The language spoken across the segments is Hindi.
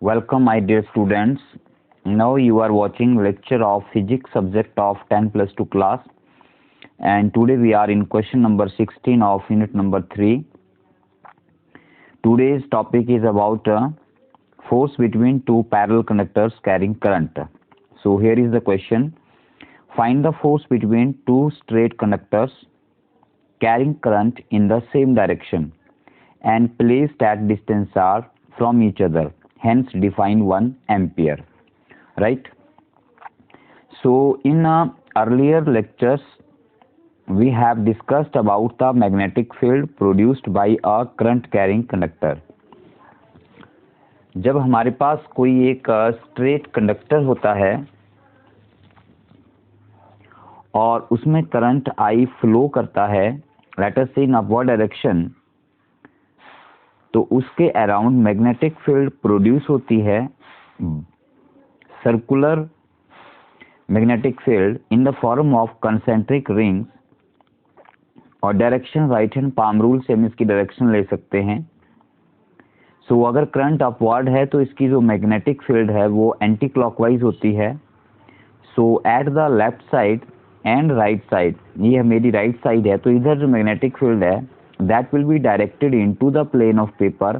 Welcome my dear students. Now you are watching lecture of physics subject of 10+2 class, and today we are in question number 16 of unit number 3. Today's topic is about force between two parallel conductors carrying current. So here is the question. Find the force between two straight conductors carrying current in the same direction and placed at distance r from each other. Hence define 1 ampere. Right? So in earlier lectures we have discussed about the magnetic field produced by a current carrying conductor. जब हमारे पास कोई एक स्ट्रेट कंडक्टर होता है और उसमें करंट I फ्लो करता है, लेट अस से इन अपवर्ड डायरेक्शन, तो उसके अराउंड मैग्नेटिक फील्ड प्रोड्यूस होती है, circular magnetic field in the form of concentric rings, और direction right hand palm rule से हम इसकी डायरेक्शन ले सकते हैं. सो अगर करंट अपवर्ड है तो इसकी जो मैग्नेटिक फील्ड है वो एंटी क्लॉकवाइज होती है. So at the left side and right side, ये मेरी राइट साइड है, तो इधर जो मैग्नेटिक फील्ड है that will be directed into the plane of paper,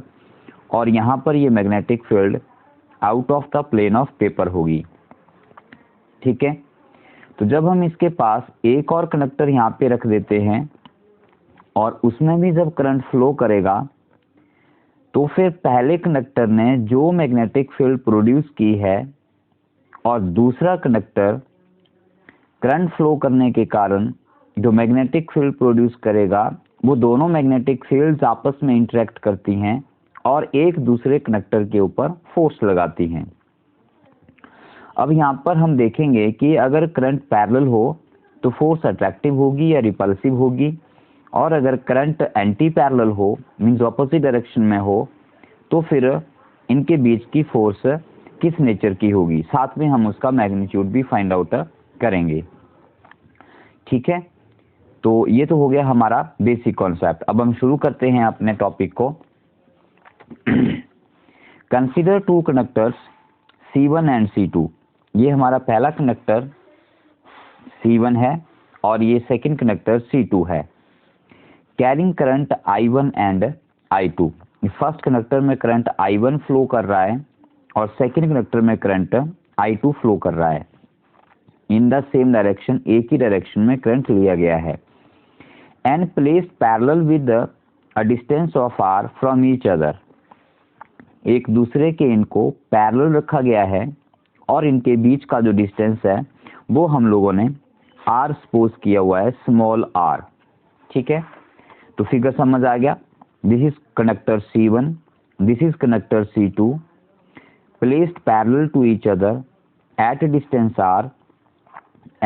और यहाँ पर ये magnetic field out of the plane of paper होगी. ठीक है. तो जब हम इसके पास एक और कंडक्टर यहाँ पे रख देते हैं और उसमें भी जब करंट फ्लो करेगा, तो फिर पहले कंडक्टर ने जो मैग्नेटिक फील्ड प्रोड्यूस की है और दूसरा कंडक्टर करंट फ्लो करने के कारण जो मैग्नेटिक फील्ड प्रोड्यूस करेगा, वो दोनों मैग्नेटिक फील्ड्स आपस में इंटरेक्ट करती हैं और एक दूसरे कंडक्टर के ऊपर फोर्स लगाती हैं. अब यहाँ पर हम देखेंगे कि अगर करंट पैरेलल हो तो फोर्स अट्रैक्टिव होगी या रिपल्सिव होगी, और अगर करंट एंटी पैरेलल हो मींस ऑपोजिट डायरेक्शन में हो तो फिर इनके बीच की फोर्स किस नेचर की होगी. साथ में हम उसका मैग्नीट्यूड भी फाइंड आउट करेंगे. ठीक है. तो ये तो हो गया हमारा बेसिक कॉन्सेप्ट. अब हम शुरू करते हैं अपने टॉपिक को. Consider two conductors C1 and C2. ये हमारा पहला कंडक्टर C1 है और ये सेकंड कंडक्टर C2 है. Carrying current I1 and I2. First conductor में करंट I1 फ्लो कर रहा है और सेकंड कंडक्टर में करंट I2 फ्लो कर रहा है. इन द सेम डायरेक्शन, एक ही डायरेक्शन में करंट लिया गया है. And placed parallel with a distance of r from each other. एक दूसरे के इनको पैरेलल रखा गया है और इनके बीच का जो डिस्टेंस है वो हम लोगों ने r सपोज किया हुआ है, स्मॉल r. ठीक है. तो फिगर समझ आ गया. This is conductor C1, this is conductor C2, placed parallel to each other at distance r,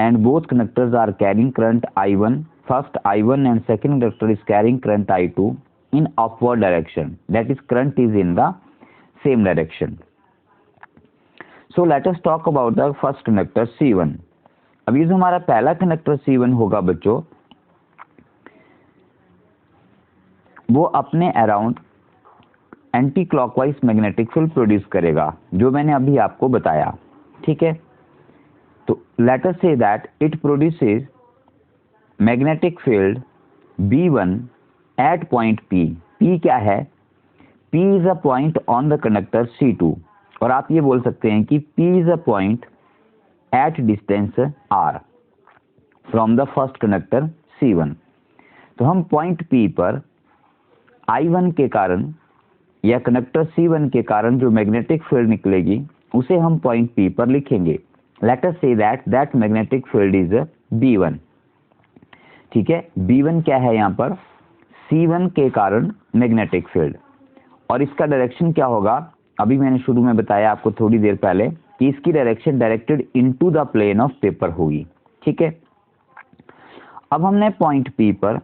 and both conductors are carrying current I1. First I1 and second conductor is carrying current I2 in upward direction. That is, current is in the same direction. So let us talk about the first conductor C1. अब ये जो हमारा पहला कंडक्टर C1 होगा बच्चों, वो अपने around anti clockwise magnetic field produce करेगा, जो मैंने अभी आपको बताया. ठीक है. तो let us say that it produces magnetic field B1 at point P. P क्या है? P is a point on the conductor C2, और आप ये बोल सकते हैं कि P is a point at distance R from the first conductor C1. तो हम पॉइंट P पर I1 के कारण या कंडक्टर C1 के कारण जो मैग्नेटिक फील्ड निकलेगी उसे हम पॉइंट P पर लिखेंगे. Let us say that magnetic field is B1. ठीक है. B1 क्या है यहाँ पर? C1 के कारण मैग्नेटिक फील्ड, और इसका डायरेक्शन क्या होगा? अभी मैंने शुरू में बताया आपको थोड़ी देर पहले कि इसकी direction directed into the plane of paper होगी. ठीक है. अब हमने पॉइंट P पर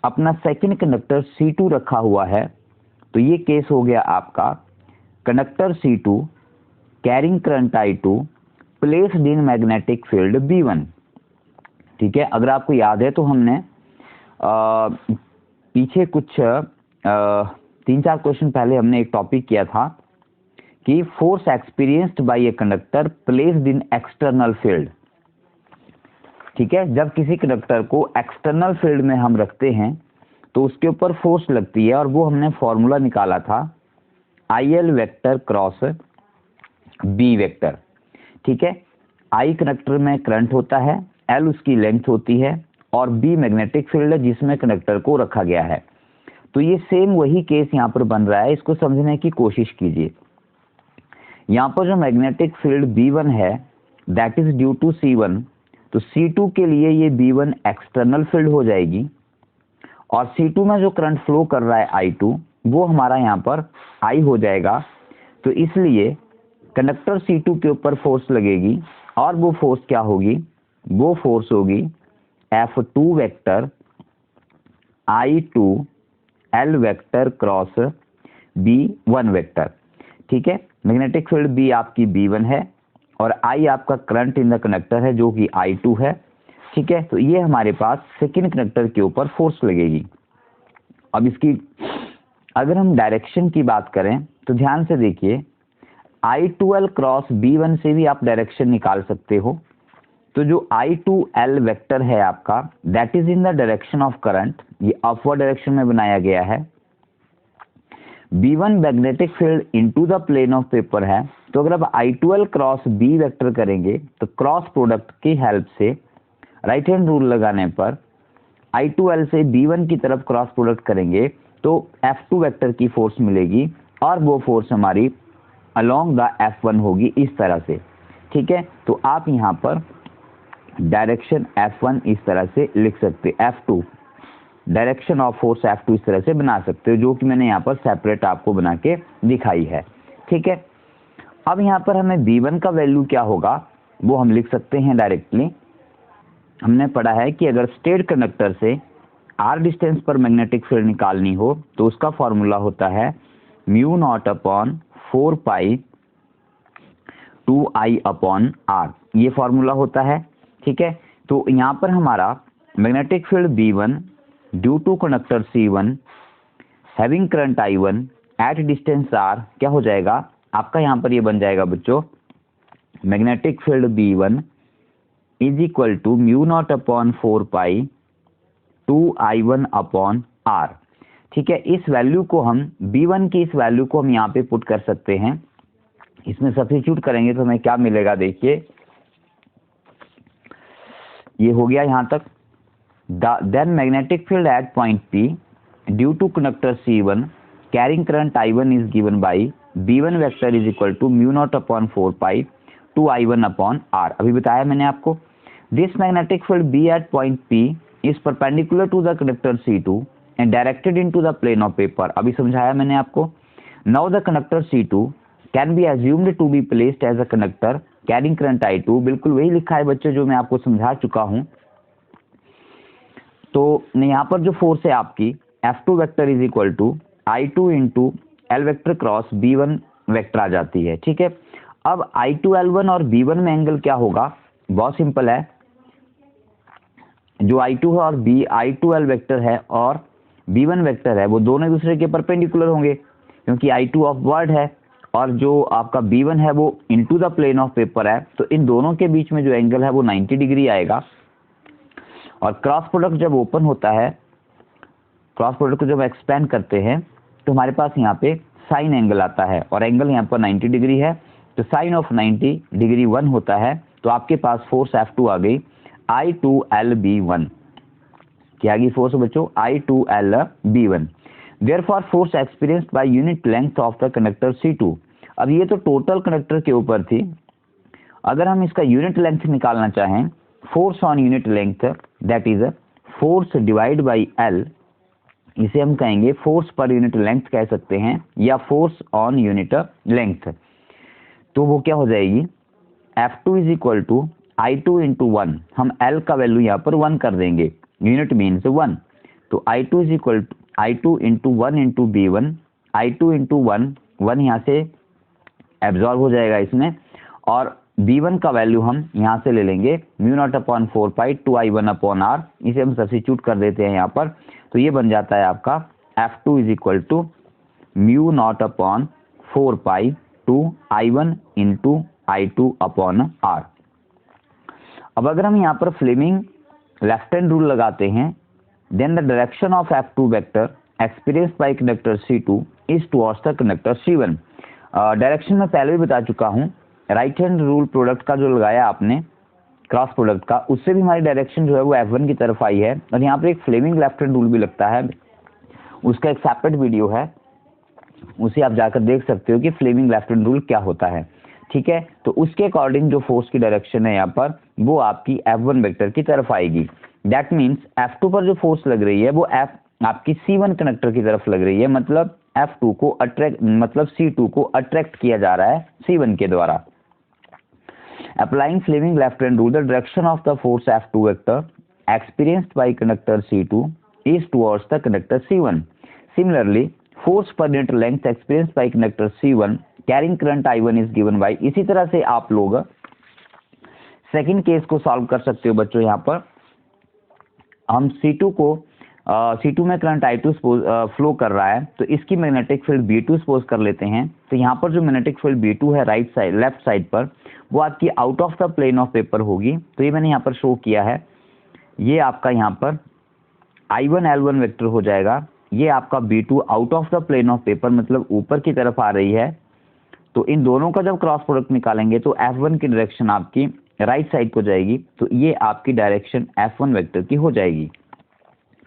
अपना सेकंड कंडक्टर C2 रखा हुआ है, तो ये केस हो गया आपका conductor C2 carrying current I2 placed in magnetic field B1. ठीक है. अगर आपको याद है तो हमने पीछे कुछ 3-4 क्वेश्चन पहले हमने एक टॉपिक किया था कि force experienced bye a conductor placed in external field. ठीक है, जब किसी कंडक्टर को एक्सटर्नल फील्ड में हम रखते हैं तो उसके ऊपर फोर्स लगती है, और वो हमने फॉर्मूला निकाला था IL vector cross B vector. ठीक है, I कंडक्टर में करंट होता है, L उसकी लेंथ होती है, और B मैग्नेटिक फील्ड है जिसमें कंडक्टर को रखा गया है। तो ये सेम वही केस यहाँ पर बन रहा है, इसको समझने की कोशिश कीजिए। यहाँ पर जो मैग्नेटिक फील्ड B1 है that is due to C1, तो C2 के लिए ये B1 एक्सटर्नल फील्ड हो जाएगी, और C2 में जो करंट फ्लो कर रहा है I2 वो हमारा यहाँ पर I हो जाएगा। तो इसलिए कंडक्टर C2 के ऊपर फोर्स लगेगी, और वो फोर्स क्या होगी, वो फोर्स होगी F2 vector I2 L vector cross B1 vector. ठीक है, मैग्नेटिक फील्ड B आपकी B1 है, और I आपका करंट इन द कंडक्टर है जो कि I2 है। ठीक है, तो ये हमारे पास सेकेंड कंडक्टर के ऊपर फोर्स लगेगी। अब इसकी अगर हम डायरेक्शन की बात करें तो ध्यान से देखिए, I2L क्रॉस B1 से भी आप डायरेक्शन निकाल सकते हो। तो जो I2L वेक्टर है आपका that is in the direction of current, ये अपवर्ड डायरेक्शन में बनाया गया है। B1 magnetic field into the plane of paper है, तो अगर आप I2L क्रॉस B वेक्टर करेंगे तो क्रॉस प्रोडक्ट की हेल्प से राइट हैंड रूल लगाने पर I2L से B1 की तरफ क्रॉस प्रोडक्ट करेंगे तो F2 वेक्टर की फोर्स मिलेगी, और वो फोर्स हमारी अलोंग द F1 होगी इस तरह से। ठीक है, तो आप यहाँ पर डायरेक्शन F1 इस तरह से लिख सकते, F2 direction of force F2 इस तरह से बना सकते हो, जो कि मैंने यहाँ पर सेपरेट आपको बना के दिखाई है। ठीक है, अब यहाँ पर हमें B1 का वैल्यू क्या होगा वो हम लिख सकते हैं डायरेक्टली। हमने पढ़ा है कि अगर स्ट्रेट कंडक्टर से r डिस्टेंस पर मैग्नेटिक फील्ड निकालनी हो तो उसका फॉर्मूला होता है mu naught upon 4 pi 2I upon r, ये फॉर्मूला होता है। ठीक है, तो यहाँ पर हमारा magnetic field B1 due to conductor C1 having current I1 at distance r क्या हो जाएगा आपका, यहाँ पर ये बन जाएगा बच्चों magnetic field B1 is equal to mu naught upon 4 pi 2I1 upon r। ठीक है, इस वैल्यू को हम B1 की इस वैल्यू को हम यहाँ पे पुट कर सकते हैं, इसमें सब्स्टिट्यूट करेंगे तो हमें क्या मिलेगा, देखिए ये हो गया यहाँ तक। Then magnetic field at point P due to conductor C1 carrying current I1 is given by B1 vector is equal to mu naught upon 4 pi 2I1 upon r। अभी बताया मैंने आपको, this magnetic field B at point P is perpendicular to the conductor C2 and directed into the plane of paper. अभी समझाया मैंने आपको। Now the conductor C2 can be assumed to be placed as a conductor carrying current I2, बिल्कुल वही लिखा है बच्चों जो मैं आपको समझा चुका हूं। तो यहाँ पर जो फोर्स है आपकी F2 vector is equal to I2 into L vector cross B1 vector आ जाती है। ठीक है, अब I2L1 और B1 में एंगल क्या होगा, बहुत सिंपल है, जो I2 है और I2L वेक्टर है और B1 वेक्टर है वो दोनों एक दूसरे के परपेंडिकुलर होंगे, क्योंकि I2 अपवर्ड है और जो आपका B1 है वो into the plane of paper है, तो इन दोनों के बीच में जो एंगल है वो 90 डिग्री आएगा। और क्रॉस प्रोडक्ट जब ओपन होता है, क्रॉस प्रोडक्ट को जब एक्सपेंड करते हैं तो हमारे पास यहाँ पे साइन एंगल आता है, और एंगल यहाँ पर 90 डिग्री है, तो साइन ऑफ 90 डिग्री 1 होता है। तो आपके पास फोर्स F2 आ गई I2LB1, क्या आ गई फोर्स बच्चों, I2LB1। Therefore force experienced by unit length of the conductor C2। अब ये तो टोटल कंडक्टर के ऊपर थी, अगर हम इसका यूनिट लेंथ निकालना चाहें, force on unit length that is force divide by L, इसे हम कहेंगे फोर्स पर यूनिट लेंथ कह सकते हैं या फोर्स ऑन यूनिट लेंथ। तो वो क्या हो जाएगी, F2 is equal to I2 into 1, हम L का वैल्यू यहाँ पर 1 कर देंगे, यूनिट मीन्स 1, तो I2 is equal to I2 into 1 into B1, I2 into 1 यहाँ से एब्जॉर्ब हो जाएगा इसमें, और B1 का वैल्यू हम यहाँ से ले लेंगे mu naught upon 4 pi 2I1 upon r, इसे हम सब्स्टिट्यूट कर देते हैं यहाँ पर, तो ये बन जाता है आपका F2 is equal to mu naught upon 4 pi I1 into I2 upon R। अब अगर हम यहाँ पर फ्लेमिंग लेफ्ट हैंड रूल लगाते हैं, then the direction of F2 vector experienced by conductor C2 is towards the conductor C1। Direction में पहले भी बता चुका हूँ, राइट हैंड रूल प्रोडक्ट का जो लगाया आपने क्रॉस प्रोडक्ट का, उससे भी हमारी डायरेक्शन जो है वो F1 की तरफ आई है। और यहाँ पर एक फ्लेमिंग लेफ्ट हैंड रूल भी लगता है, उसका एक सेपरेट वीडियो है, उसे आप जाकर देख सकते हो कि फ्लेमिंग लेफ्ट हैंड रूल क्या होता है। ठीक है, तो उसके अकॉर्डिंग जो फोर्स की डायरेक्शन है यहाँ पर वो आपकी F1 वेक्टर की तरफ आएगी। दैट मीन्स F2 पर जो फोर्स लग रही है वो आपकी C1 कनेक्टर की तरफ लग रही है, मतलब F2 को मतलब C2 को अट्रैक्ट किया जा रहा है C1 के द्वारा। Applying Fleming left hand rule, the direction of the force F2 vector experienced by conductor C2 is towards the conductor C1. Similarly, force per unit length experienced by conductor C1 carrying current I1 is given by। इसी तरह से आप लोग सेकंड केस को सॉल्व कर सकते हो बच्चों। यहाँ पर हम C2 में करंट I2 फ्लो कर रहा है, तो इसकी मैग्नेटिक फील्ड B2 सपोज कर लेते हैं। तो यहाँ पर जो मैग्नेटिक फील्ड B2 है लेफ्ट साइड पर, वो आपकी out of the plane of paper होगी। तो ये मैंने यहाँ पर शो किया है, ये आपका यहाँ पर I1 L1 वेक्टर हो जाएगा, ये आपका B2 out of the plane of paper मतलब ऊपर की तरफ आ रही है। तो इन दोनों का जब क्रॉस प्रोडक्ट निकालेंगे तो F1 की डायरेक्शन आपकी राइट साइड को जाएगी, तो ये आपकी डायरेक्शन F1 वेक्टर की हो जाएगी।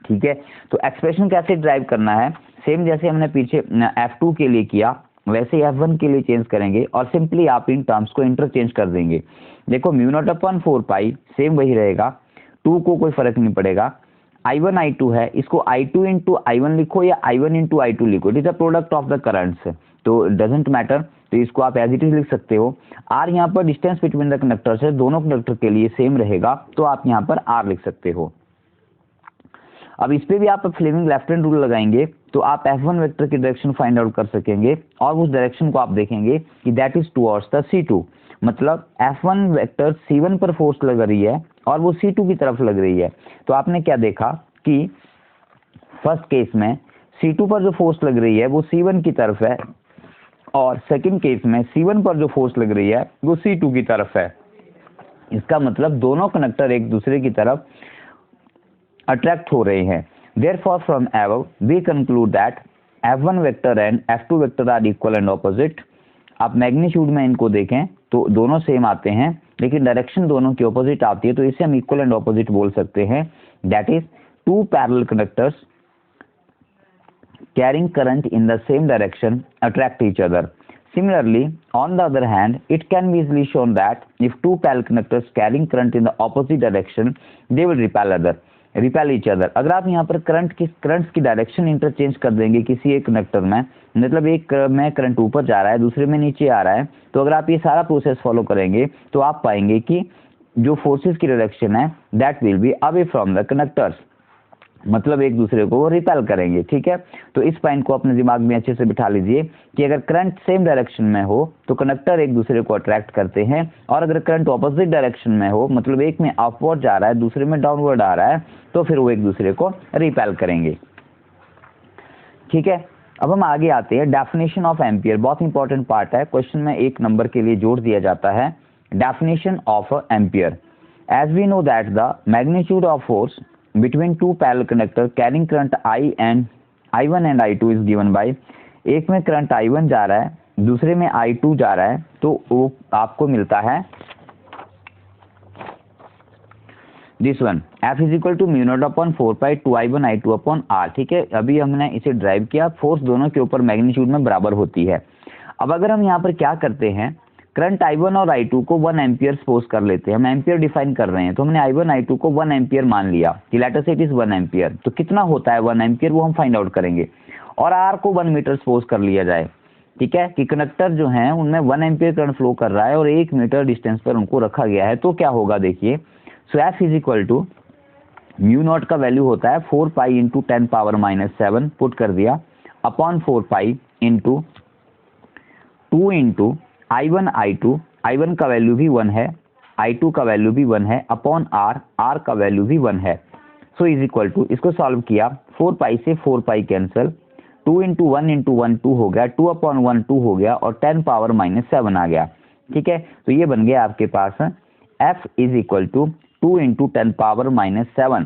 ठीक है, तो एक्सप्रेशन कैसे ड्राइव करना है, सेम जैसे हमने पीछे F2 के लिए किया वैसे F1 के लिए चेंज करेंगे और सिंपली आप इन टर्म्स को इंटरचेंज कर देंगे। देखो μ0/4π सेम वही रहेगा, 2 को कोई फर्क नहीं पड़ेगा। I1 I2 है, इसको I2 इंटू I1 लिखो या I1 इंटू I2 लिखो, it is the product of the currents, तो डजेंट मैटर, तो इसको आप एज इट इज लिख सकते हो। R यहाँ पर डिस्टेंस बिटवीन द कंडक्टर्स है, दोनों कंडक्टर के लिए सेम रहेगा, तो आप यहाँ पर R लिख सकते हो। अब इस पे भी आप फ्लेमिंग लेफ्ट हैंड रूल लगाएंगे तो आप F1 वेक्टर की डायरेक्शन फाइंड आउट कर सकेंगे और उस डायरेक्शन को आप देखेंगे कि that is towards the C2, मतलब F1 वेक्टर C1 पर फोर्स लग रही है और वो C2 की तरफ लग रही है। तो आपने क्या देखा कि फर्स्ट केस में C2 पर जो फोर्स लग रही है वो C1 की तरफ है और सेकंड केस में C1 पर जो फोर्स लग रही है वो C2 की तरफ है। इसका मतलब दोनों कनेक्टर एक दूसरे की तरफ अट्रैक्ट हो रहे हैं। Therefore, from above, we conclude that F1 vector and F2 vector are equal and opposite। आप मैग्नीट्यूड में इनको देखें तो दोनों सेम आते हैं, लेकिन डायरेक्शन दोनों की ऑपोजिट आती है, तो इसे हम इक्वल एंड ऑपोजिट बोल सकते हैं। That is two parallel conductors carrying current in the same direction attract each other. Similarly, on the other hand, it can be easily shown that if two parallel conductors carrying current in the opposite direction, they will repel each other। अगर आप यहाँ पर करंट्स की डायरेक्शन इंटरचेंज कर देंगे किसी एक कंडक्टर में, मतलब एक में करंट ऊपर जा रहा है दूसरे में नीचे आ रहा है, तो अगर आप ये सारा प्रोसेस फॉलो करेंगे तो आप पाएंगे कि जो फोर्सेस की डायरेक्शन है that will be away from the conductors, मतलब एक दूसरे को रिपेल करेंगे। ठीक है, तो इस पॉइंट को अपने दिमाग में अच्छे से बिठा लीजिए कि अगर करंट सेम डायरेक्शन में हो तो कंडक्टर एक दूसरे को अट्रैक्ट करते हैं, और अगर करंट ऑपोजिट डायरेक्शन में हो, मतलब एक में अपवर्ड जा रहा है दूसरे में डाउनवर्ड आ रहा है, तो फिर वो एक दूसरे को रिपेल करेंगे। ठीक है, अब हम आगे आते हैं। डेफिनेशन ऑफ एम्पियर बहुत इंपॉर्टेंट पार्ट है, क्वेश्चन में 1 नंबर के लिए जोड़ दिया जाता है। Definition of ampere, as we know that the magnitude of force between two parallel conductor carrying current I1 and I2 is given by, एक में करंट I1 जा रहा है दूसरे में I2 जा रहा है, तो वो आपको मिलता है this one, F is equal to μ0/4π 2I1 I2/R। ठीक है, अभी हमने इसे ड्राइव किया, फोर्स दोनों के ऊपर मैग्नीट्यूड में बराबर होती है। अब अगर हम यहाँ पर क्या करते हैं, करंट I1 और I2 को 1 एम्पियर सपोज कर लेते हैं, हम एम्पियर डिफाइन कर रहे हैं, तो हमने I1 I2 को 1 एम्पियर मान लिया कि let us it is 1 ampere. तो कितना होता है 1 एम्पियर वो हम फाइंड आउट करेंगे, और R को 1 मीटर सपोज कर लिया जाए। ठीक है, कि कंडक्टर जो हैं उनमें 1 एम्पियर करंट फ्लो कर रहा है और 1 मीटर डिस्टेंस पर उनको रखा गया है, तो क्या होगा देखिए। सो F इज इक्वल टू μ0 का वैल्यू होता है 4π इंटू 10⁻⁷ पुट कर दिया upon 4π into 2 into I1 I1 का वैल्यू भी 1 है, I2 का वैल्यू भी 1 है, अपॉन R का वैल्यू भी 1 है। सो इज इक्वल टू, इसको सॉल्व किया 4π से 4π कैंसिल, 2 इंटू 1 इंटू 1 2 हो गया, 2/1 2 हो गया और 10 पावर -7 आ गया। ठीक है, तो ये बन गया आपके पास F is equal to 2 into 10 power -7।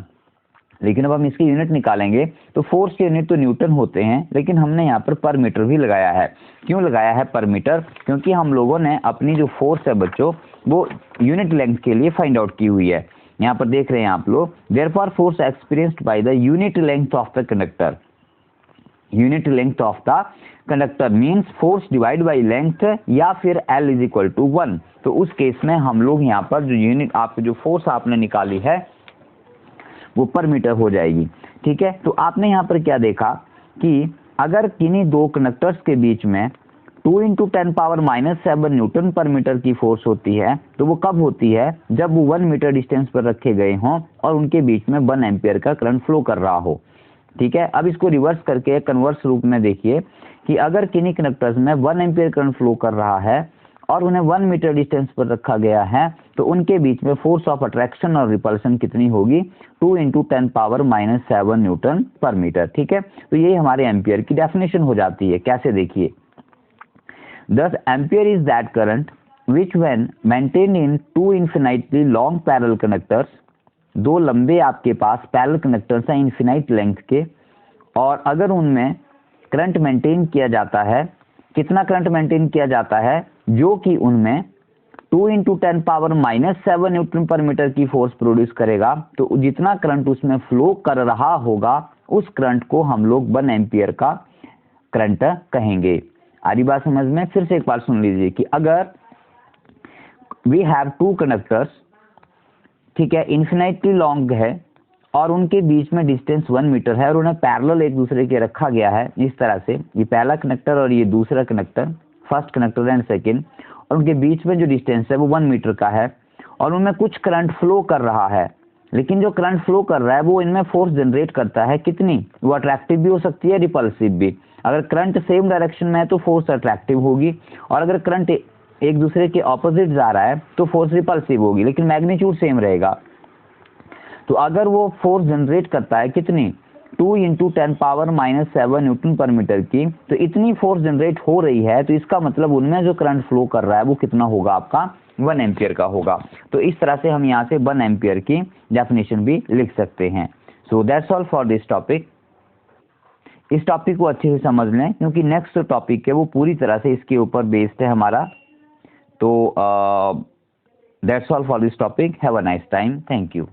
लेकिन अब हम इसकी यूनिट निकालेंगे तो फोर्स के यूनिट तो न्यूटन होते हैं, लेकिन हमने यहाँ पर मीटर भी लगाया है। क्यों लगाया है पर मीटर? क्योंकि हम लोगों ने अपनी जो फोर्स है बच्चों वो यूनिट लेंथ के लिए फाइंड आउट की हुई है। यहाँ पर देख रहे हैं आप लोग, therefore force experienced by the unit length of the conductor, unit length of the conductor means force divide by length या फिर L इज इक्वल टू 1। तो उस केस में हम लोग यहाँ पर जो यूनिट आपकी जो फोर्स आपने निकाली है वो पर मीटर हो जाएगी। ठीक है, तो आपने यहाँ पर क्या देखा कि अगर किन्हीं दो कंडक्टर्स के बीच में 2 इंटू 10 पावर -7 न्यूटन पर मीटर की फोर्स होती है, तो वो कब होती है? जब वो 1 मीटर डिस्टेंस पर रखे गए हों और उनके बीच में 1 एम्पियर का करंट फ्लो कर रहा हो। ठीक है, अब इसको रिवर्स करके कन्वर्स रूप में देखिए कि अगर किन्हीं कंडक्टर्स में 1 एम्पियर करंट फ्लो कर रहा है और उन्हें 1 मीटर डिस्टेंस पर रखा गया है, तो उनके बीच में फोर्स ऑफ अट्रैक्शन और रिपल्शन कितनी होगी? 2 इंटू 10 पावर -7 न्यूटन पर मीटर। ठीक है, तो यही हमारे एम्पियर की डेफिनेशन हो जाती है। कैसे देखिए, thus ampere is that current which when maintained in 2 infinitely long parallel conductors, दो लंबे आपके पास पैरेलल कंडक्टर्स हैं इन्फिनाइट लेंथ के, और अगर उनमें करंट मेंटेन किया जाता है, कितना करंट मेंटेन किया जाता है? जो कि उनमें 2 इंटू 10 पावर -7 न्यूटन पर मीटर की फोर्स प्रोड्यूस करेगा, तो जितना करंट उसमें फ्लो कर रहा होगा उस करंट को हम लोग 1 एम्पियर का करंट कहेंगे। आरी बात समझ में? फिर से एक बार सुन लीजिए कि अगर वी हैव 2 कंडक्टर्स, ठीक है, इन्फिनाइटली लॉन्ग है और उनके बीच में डिस्टेंस 1 मीटर है और उन्हें पैरेलल एक दूसरे के रखा गया है इस तरह से, ये पहला कनेक्टर और ये दूसरा connector, first connector and second, और उनके बीच में जो डिस्टेंस है वो 1 मीटर का है और उनमें कुछ करंट फ्लो कर रहा है। लेकिन जो करंट फ्लो कर रहा है वो इनमें फोर्स जनरेट करता है कितनी? वो अट्रैक्टिव भी हो सकती है, रिपल्सिव भी। अगर करंट सेम डायरेक्शन में है तो फोर्स अट्रैक्टिव होगी, और अगर करंट एक दूसरे के ऑपोजिट जा रहा है तो फोर्स रिपल्सिव होगी, लेकिन मैग्नीट्यूड सेम रहेगा। तो अगर वो फोर्स जनरेट करता है कितनी? 2 इंटू 10 पावर -7 न्यूटन पर मीटर की, तो इतनी फोर्स जनरेट हो रही है, तो इसका मतलब उनमें जो करंट फ्लो कर रहा है वो कितना होगा? आपका 1 एम्पियर का होगा। तो इस तरह से हम यहाँ से 1 एम्पियर की डेफिनेशन भी लिख सकते हैं। So that's all for this topic. इस टॉपिक को अच्छे से समझ लें क्योंकि नेक्स्ट जो टॉपिक है वो पूरी तरह से इसके ऊपर बेस्ड है हमारा। तो that's all for this topic. Have a nice time. Thank you.